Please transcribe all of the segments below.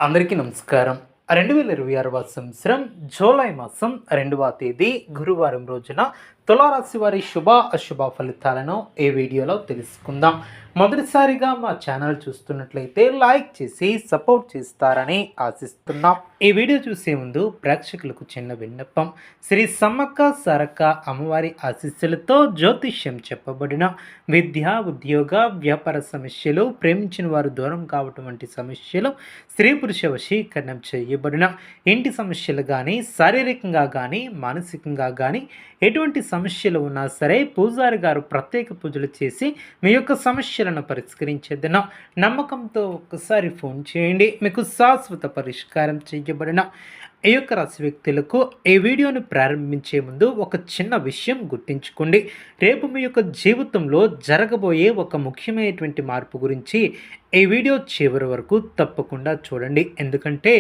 అందరికీ నమస్కారం. 2026 సంవత్సరం జూలై మాసం 2వ తేదీ గురువారం రోజున తులారాశి వారి శుభ అశుభ ఫలితాలను ఈ వీడియోలో తెలుసుకుందాం. మొదటిసారిగా మా ఛానల్ చూస్తున్నట్లయితే లైక్ చేసి సపోర్ట్ చేస్తారని ఆశిస్తున్నాం. ఈ వీడియో చూసే ముందు ప్రేక్షకులకు చిన్న విన్నపం. శ్రీ సమ్మక్క సారక్క అమ్మవారి ఆశీస్సులతో జ్యోతిష్యం చెప్పబడిన విద్య, ఉద్యోగ, వ్యాపార సమస్యలు, ప్రేమించిన వారు దూరం కావటం వంటి సమస్యలు, స్త్రీ పురుష వశీకరణం చేయబడిన ఇంటి సమస్యలు కానీ, శారీరకంగా కానీ, మానసికంగా కానీ ఎటువంటి సమస్యలు ఉన్నా సరే పూజారి గారు ప్రత్యేక పూజలు చేసి మీ యొక్క సమస్యలను పరిష్కరించేదిన నమ్మకంతో ఒక్కసారి ఫోన్ చేయండి. మీకు శాశ్వత పరిష్కారం చేయబడిన ఈ యొక్క రాశి వ్యక్తులకు ఈ వీడియోని ప్రారంభించే ముందు ఒక చిన్న విషయం గుర్తుంచుకోండి. రేపు మీ యొక్క జీవితంలో జరగబోయే ఒక ముఖ్యమైనటువంటి మార్పు గురించి ఈ వీడియో చివరి వరకు తప్పకుండా చూడండి. ఎందుకంటే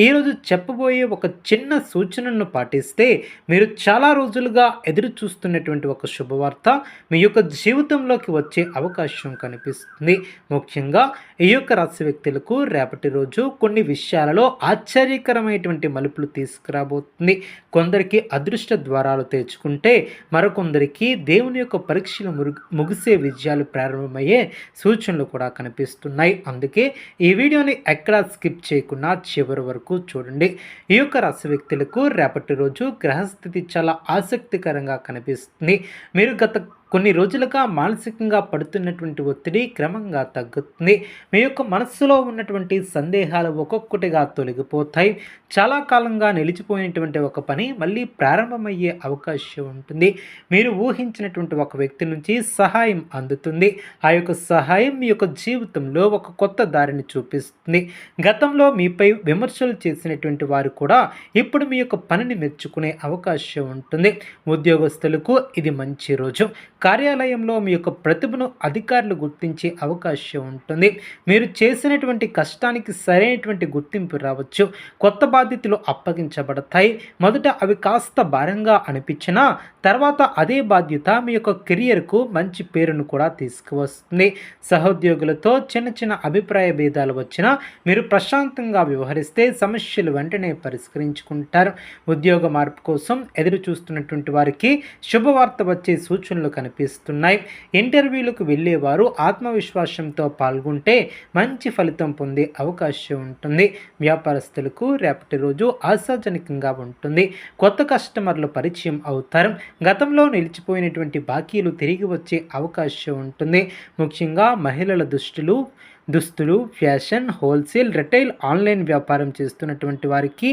ఈరోజు చెప్పబోయే ఒక చిన్న సూచనను పాటిస్తే మీరు చాలా రోజులుగా ఎదురు చూస్తున్నటువంటి ఒక శుభవార్త మీ యొక్క జీవితంలోకి వచ్చే అవకాశం కనిపిస్తుంది. ముఖ్యంగా ఈ యొక్క రాశి వ్యక్తులకు రేపటి రోజు కొన్ని విషయాలలో ఆశ్చర్యకరమైనటువంటి మలుపులు తీసుకురాబోతుంది. కొందరికి అదృష్ట ద్వారాలు తెచ్చుకుంటే మరికొందరికి దేవుని యొక్క పరీక్షలు ముగిసే విజయాలు ప్రారంభమయ్యే సూచనలు కూడా కనిపిస్తున్నాయి. అందుకే ఈ వీడియోని ఎక్కడా స్కిప్ చేయకుండా చివరి వరకు చూడండి. ఈ యొక్క రాశి వ్యక్తులకు రేపటి రోజు గ్రహస్థితి చాలా ఆసక్తికరంగా కనిపిస్తుంది. మీరు గత కొన్ని రోజులుగా మానసికంగా పడుతున్నటువంటి ఒత్తిడి క్రమంగా తగ్గుతుంది. మీ యొక్క మనస్సులో ఉన్నటువంటి సందేహాలు ఒక్కొక్కటిగా తొలగిపోతాయి. చాలా కాలంగా నిలిచిపోయినటువంటి ఒక పని మళ్ళీ ప్రారంభమయ్యే అవకాశం ఉంటుంది. మీరు ఊహించినటువంటి ఒక వ్యక్తి నుంచి సహాయం అందుతుంది. ఆ యొక్క సహాయం మీ యొక్క జీవితంలో ఒక కొత్త దారిని చూపిస్తుంది. గతంలో మీపై విమర్శలు చేసినటువంటి వారు కూడా ఇప్పుడు మీ యొక్క పనిని మెచ్చుకునే అవకాశం ఉంటుంది. ఉద్యోగస్తులకు ఇది మంచి రోజు. కార్యాలయంలో మీ యొక్క ప్రతిభను అధికారులు గుర్తించే అవకాశం ఉంటుంది. మీరు చేసినటువంటి కష్టానికి సరైనటువంటి గుర్తింపు రావచ్చు. కొత్త బాధ్యతలు అప్పగించబడతాయి. మొదట అవి కాస్త భారంగా అనిపించినా తర్వాత అదే బాధ్యత మీ యొక్క కెరియర్కు మంచి పేరును కూడా తీసుకువస్తుంది. సహోద్యోగులతో చిన్న చిన్న అభిప్రాయ భేదాలు వచ్చినా మీరు ప్రశాంతంగా వ్యవహరిస్తే సమస్యలు వెంటనే పరిష్కరించుకుంటారు. ఉద్యోగ మార్పు కోసం ఎదురు చూస్తున్నటువంటి వారికి శుభవార్త వచ్చే సూచనలు కనిపిస్తున్నాయి. ఇంటర్వ్యూలకు వెళ్ళేవారు ఆత్మవిశ్వాసంతో పాల్గొంటే మంచి ఫలితం పొందే అవకాశం ఉంటుంది. వ్యాపారస్తులకు రేపటి రోజు ఆశాజనకంగా ఉంటుంది. కొత్త కస్టమర్లు పరిచయం అవుతారు. గతంలో నిలిచిపోయినటువంటి బాకీలు తిరిగి వచ్చే అవకాశం ఉంటుంది. ముఖ్యంగా మహిళల దుస్తులు, ఫ్యాషన్, హోల్సేల్, రిటైల్, ఆన్లైన్ వ్యాపారం చేస్తున్నటువంటి వారికి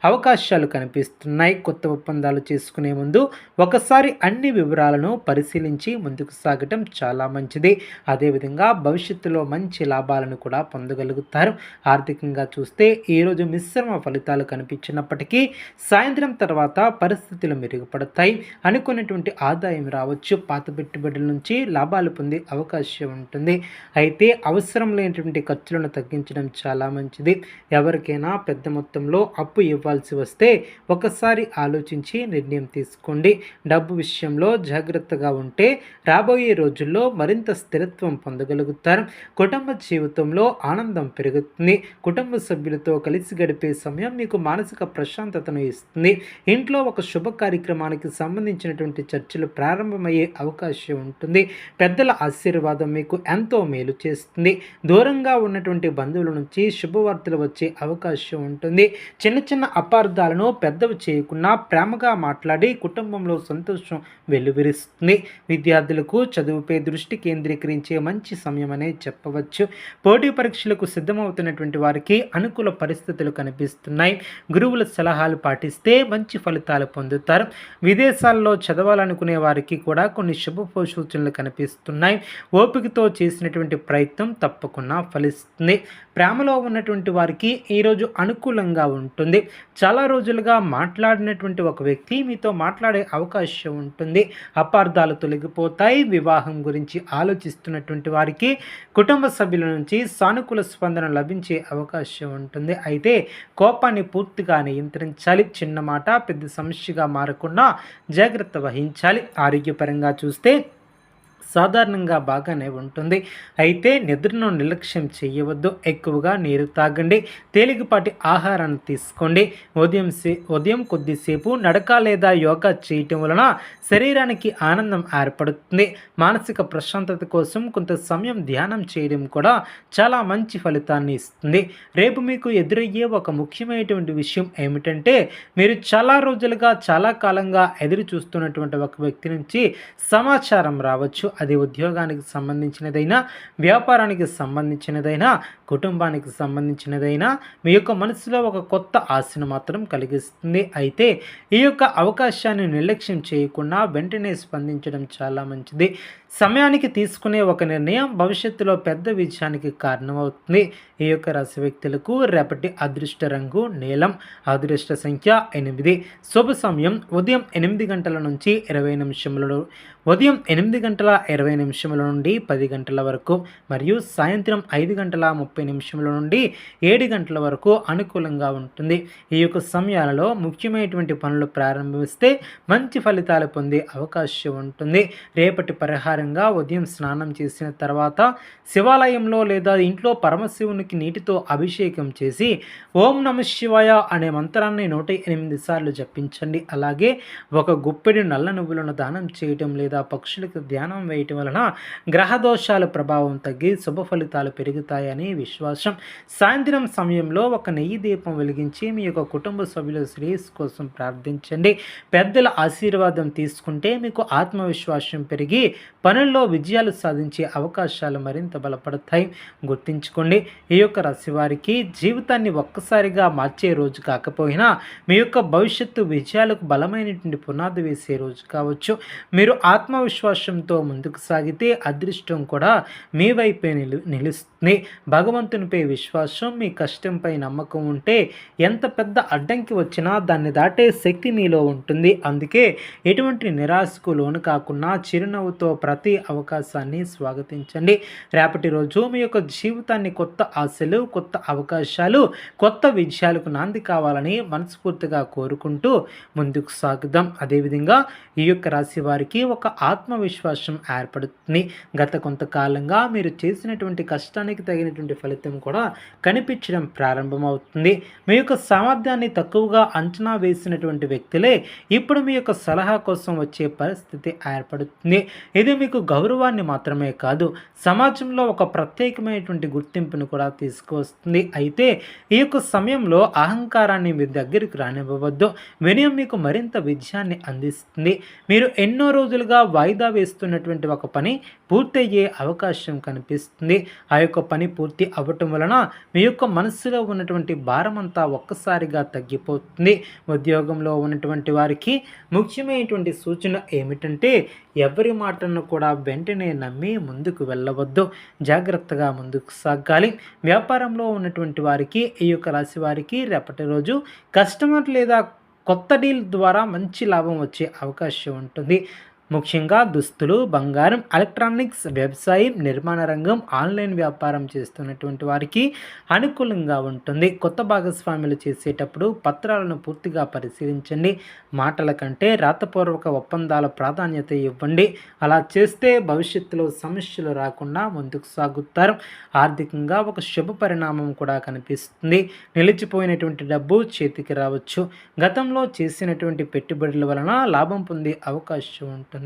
అవకాశాలు కనిపిస్తున్నాయి. కొత్త ఒప్పందాలు చేసుకునే ముందు ఒకసారి అన్ని వివరాలను పరిశీలించి ముందుకు సాగటం చాలా మంచిది. అదేవిధంగా భవిష్యత్తులో మంచి లాభాలను కూడా పొందగలుగుతారు. ఆర్థికంగా చూస్తే ఈరోజు మిశ్రమ ఫలితాలు కనిపించినప్పటికీ సాయంత్రం తర్వాత పరిస్థితులు మెరుగుపడతాయి. అనుకున్నటువంటి ఆదాయం రావచ్చు. పాత పెట్టుబడుల నుంచి లాభాలు పొందే అవకాశం ఉంటుంది. అయితే అవసరం లేనటువంటి ఖర్చులను తగ్గించడం చాలా మంచిది. ఎవరికైనా పెద్ద మొత్తంలో అప్పు ఇవ్వాల్సి వస్తే ఒకసారి ఆలోచించి నిర్ణయం తీసుకోండి. డబ్బు విషయంలో జాగ్రత్తగా ఉంటే రాబోయే రోజుల్లో మరింత స్థిరత్వం పొందగలుగుతారు. కుటుంబ జీవితంలో ఆనందం పెరుగుతుంది. కుటుంబ సభ్యులతో కలిసి గడిపే సమయం మీకు మానసిక ప్రశాంతతను ఇస్తుంది. ఇంట్లో ఒక శుభ కార్యక్రమానికి సంబంధించినటువంటి చర్చలు ప్రారంభమయ్యే అవకాశం ఉంటుంది. పెద్దల ఆశీర్వాదం మీకు ఎంతో మేలు చేస్తుంది. దూరంగా ఉన్నటువంటి బంధువుల నుంచి శుభవార్తలు వచ్చే అవకాశం ఉంటుంది. చిన్న చిన్న అపార్థాలను పెద్దవి చేయకుండా ప్రేమగా మాట్లాడి కుటుంబంలో సంతోషం వెలువరిస్తుంది. విద్యార్థులకు చదువుపై దృష్టి కేంద్రీకరించే మంచి సమయం అనే చెప్పవచ్చు. పోటీ పరీక్షలకు సిద్ధమవుతున్నటువంటి వారికి అనుకూల పరిస్థితులు కనిపిస్తున్నాయి. గురువుల సలహాలు పాటిస్తే మంచి ఫలితాలు పొందుతారు. విదేశాల్లో చదవాలనుకునే వారికి కూడా కొన్ని శుభ సూచనలు కనిపిస్తున్నాయి. ఓపికతో చేసినటువంటి ప్రయత్నం తప్పకుండా ఫలిస్తుంది. ప్రేమలో ఉన్నటువంటి వారికి ఈరోజు అనుకూలంగా ఉంటుంది. చాలా రోజులుగా మాట్లాడినటువంటి ఒక వ్యక్తి మీతో మాట్లాడే అవకాశం ఉంటుంది. అపార్థాలు తొలగిపోతాయి. వివాహం గురించి ఆలోచిస్తున్నటువంటి వారికి కుటుంబ సభ్యుల నుంచి సానుకూల స్పందన లభించే అవకాశం ఉంటుంది. అయితే కోపాన్ని పూర్తిగా నియంత్రించాలి. చిన్న మాట పెద్ద సమస్యగా మారకుండా జాగ్రత్త వహించాలి. ఆరోగ్యపరంగా చూస్తే సాధారణంగా బాగానే ఉంటుంది. అయితే నిద్రను నిర్లక్ష్యం చేయవద్దు. ఎక్కువగా నీరు తాగండి. తేలికపాటి ఆహారాన్ని తీసుకోండి. ఉదయం కొద్దిసేపు నడక లేదా యోగా చేయటం వలన శరీరానికి ఆనందం ఏర్పడుతుంది. మానసిక ప్రశాంతత కోసం కొంత సమయం ధ్యానం చేయడం కూడా చాలా మంచి ఫలితాన్ని ఇస్తుంది. రేపు మీకు ఎదురయ్యే ఒక ముఖ్యమైనటువంటి విషయం ఏమిటంటే, మీరు చాలా రోజులుగా చాలా కాలంగా ఎదురు చూస్తున్నటువంటి ఒక వ్యక్తి నుంచి సమాచారం రావచ్చు. అది ఉద్యోగానికి సంబంధించినదైనా, వ్యాపారానికి సంబంధించినదైనా, కుటుంబానికి సంబంధించినదైనా మీ యొక్క మనసులో ఒక కొత్త ఆశను మాత్రం కలిగిస్తుంది. అయితే ఈ యొక్క అవకాశాన్ని నిర్లక్ష్యం చేయకుండా వెంటనే స్పందించడం చాలా మంచిది. సమయానికి తీసుకునే ఒక నిర్ణయం భవిష్యత్తులో పెద్ద విజయానికి కారణమవుతుంది. ఈ యొక్క రాశి వ్యక్తులకు రేపటి అదృష్ట రంగు నీలం, అదృష్ట సంఖ్య 8. శుభ సమయం ఉదయం 8 గంటల నుంచి 20 నిమిషములలో, ఉదయం 8 గంటల 20 నిమిషముల నుండి 10 గంటల వరకు, మరియు సాయంత్రం 5 గంటల 30 నిమిషముల నుండి 7 గంటల వరకు అనుకూలంగా ఉంటుంది. ఈ యొక్క సమయాలలో ముఖ్యమైనటువంటి పనులు ప్రారంభిస్తే మంచి ఫలితాలు పొందే అవకాశం ఉంటుంది. రేపటి పరిహారంగా ఉదయం స్నానం చేసిన తర్వాత శివాలయంలో లేదా ఇంట్లో పరమశివునికి నీటితో అభిషేకం చేసి ఓం నమః శివాయ అనే మంత్రాన్ని 108 సార్లు జపించండి. అలాగే ఒక గుప్పెడి నల్ల నువ్వులను దానం చేయటం లేదా పక్షులకు ధ్యానం వేయటం వలన గ్రహదోషాల ప్రభావం తగ్గి శుభ ఫలితాలు పెరుగుతాయని విశ్వాసం. సాయంత్రం సమయంలో ఒక నెయ్యి దీపం వెలిగించి మీ యొక్క కుటుంబ సభ్యుల శ్రేయస్సు కోసం ప్రార్థించండి. పెద్దల ఆశీర్వాదం తీసుకుంటే మీకు ఆత్మవిశ్వాసం పెరిగి పనుల్లో విజయాలు సాధించే అవకాశాలు మరింత బలపడతాయి. గుర్తుంచుకోండి, ఈ యొక్క రాశి వారికి జీవితాన్ని ఒక్కసారిగా మార్చే రోజు కాకపోయినా మీ యొక్క భవిష్యత్తు విజయాలకు బలమైనటువంటి పునాది వేసే రోజు కావచ్చు. మీరు ఆత్మవిశ్వాసంతో ముందుకు సాగితే అదృష్టం కూడా మీ వైపే నిలుస్తుంది. భగవంతునిపై విశ్వాసం, మీ కష్టంపై నమ్మకం ఉంటే ఎంత పెద్ద అడ్డంకి వచ్చినా దాన్ని దాటే శక్తి మీలో ఉంటుంది. అందుకే ఎటువంటి నిరాశకు లోను కాకుండా చిరునవ్వుతో ప్రతి అవకాశాన్ని స్వాగతించండి. రేపటి రోజు మీ యొక్క జీవితాన్ని కొత్త ఆశలు, కొత్త అవకాశాలు, కొత్త విజయాలకు నాంది కావాలని మనస్ఫూర్తిగా కోరుకుంటూ ముందుకు సాగుదాం. అదేవిధంగా ఈ యొక్క రాశి వారికి ఒక ఆత్మవిశ్వాసం ఏర్పడుతుంది. గత కొంతకాలంగా మీరు చేసినటువంటి కష్టానికి తగినటువంటి ఫలితం కూడా కనిపించడం ప్రారంభమవుతుంది. మీ యొక్క సామర్థ్యాన్ని తక్కువగా అంచనా వేసినటువంటి వ్యక్తులే ఇప్పుడు మీ యొక్క సలహా కోసం వచ్చే పరిస్థితి ఏర్పడుతుంది. ఇది మీకు గౌరవాన్ని మాత్రమే కాదు, సమాజంలో ఒక ప్రత్యేకమైనటువంటి గుర్తింపును కూడా తీసుకువస్తుంది. అయితే ఈ యొక్క సమయంలో అహంకారాన్ని మీ దగ్గరికి రానివ్వవద్దు. వినయం మీకు మరింత విజయాన్ని అందిస్తుంది. మీరు ఎన్నో రోజులుగా వాయిదా వేస్తున్నటువంటి ఒక పని పూర్తయ్యే అవకాశం కనిపిస్తుంది. ఆ యొక్క పని పూర్తి అవ్వటం వలన మీ యొక్క మనస్సులో ఉన్నటువంటి భారమంతా ఒక్కసారిగా తగ్గిపోతుంది. ఉద్యోగంలో ఉన్నటువంటి వారికి ముఖ్యమైనటువంటి సూచన ఏమిటంటే, ఎవరి మాటలను కూడా వెంటనే నమ్మి ముందుకు వెళ్ళవద్దు. జాగ్రత్తగా ముందుకు సాగాలి. వ్యాపారంలో ఉన్నటువంటి వారికి, ఈ యొక్క రాశి వారికి రేపటి రోజు కస్టమర్ లేదా కొత్త డీల్ ద్వారా మంచి లాభం వచ్చే అవకాశం ఉంటుంది. ముఖ్యంగా దుస్తులు, బంగారం, ఎలక్ట్రానిక్స్, వ్యవసాయం, నిర్మాణ రంగం, ఆన్లైన్ వ్యాపారం చేస్తున్నటువంటి వారికి అనుకూలంగా ఉంటుంది. కొత్త భాగస్వాములు చేసేటప్పుడు పత్రాలను పూర్తిగా పరిశీలించండి. మాటల కంటే రాతపూర్వక ఒప్పందాల ప్రాధాన్యత ఇవ్వండి. అలా చేస్తే భవిష్యత్తులో సమస్యలు రాకుండా ముందుకు సాగుతారు. ఆర్థికంగా ఒక శుభ పరిణామం కూడా కనిపిస్తుంది. నిలిచిపోయినటువంటి డబ్బు చేతికి రావచ్చు. గతంలో చేసినటువంటి పెట్టుబడుల వలన లాభం పొందే అవకాశం ఉంటుంది.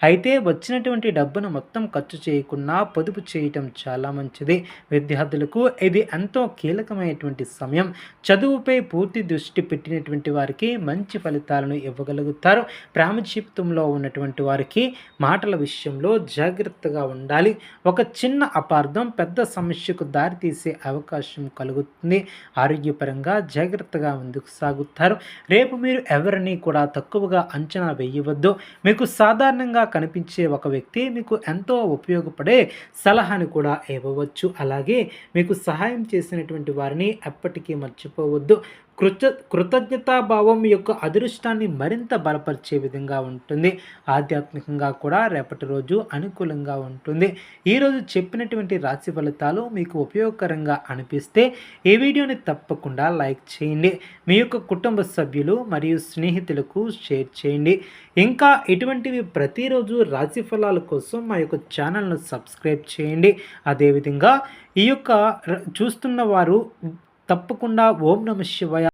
అయితే వచ్చినటువంటి డబ్బును మొత్తం ఖర్చు చేయకుండా పొదుపు చేయటం చాలా మంచిది. విద్యార్థులకు ఇది ఎంతో కీలకమైనటువంటి సమయం. చదువుపై పూర్తి దృష్టి పెట్టినటువంటి వారికి మంచి ఫలితాలను ఇవ్వగలుగుతారు. ప్రేమ జీవితంలో ఉన్నటువంటి వారికి మాటల విషయంలో జాగ్రత్తగా ఉండాలి. ఒక చిన్న అపార్థం పెద్ద సమస్యకు దారితీసే అవకాశం కలుగుతుంది. ఆరోగ్యపరంగా జాగ్రత్తగా ముందుకు సాగుతారు. రేపు మీరు ఎవరిని కూడా తక్కువగా అంచనా వేయవద్దు. మీకు సాధారణంగా కనిపించే ఒక వ్యక్తి మీకు ఎంతో ఉపయోగపడే సలహాను కూడా ఇవ్వవచ్చు. అలాగే మీకు సహాయం చేసినటువంటి వారిని ఎప్పటికీ మర్చిపోవద్దు. కృతజ్ఞతాభావం మీ యొక్క అదృష్టాన్ని మరింత బలపరిచే విధంగా ఉంటుంది. ఆధ్యాత్మికంగా కూడా రేపటి రోజు అనుకూలంగా ఉంటుంది. ఈరోజు చెప్పినటువంటి రాశి ఫలితాలు మీకు ఉపయోగకరంగా అనిపిస్తే ఈ వీడియోని తప్పకుండా లైక్ చేయండి. మీ యొక్క కుటుంబ సభ్యులు మరియు స్నేహితులకు షేర్ చేయండి. ఇంకా ఇటువంటివి ప్రతిరోజు రాశి ఫలాల కోసం మా యొక్క ఛానల్ను సబ్స్క్రైబ్ చేయండి. అదేవిధంగా ఈ యొక్క చూస్తున్న వారు తప్పకుండా ఓం నమః శివాయ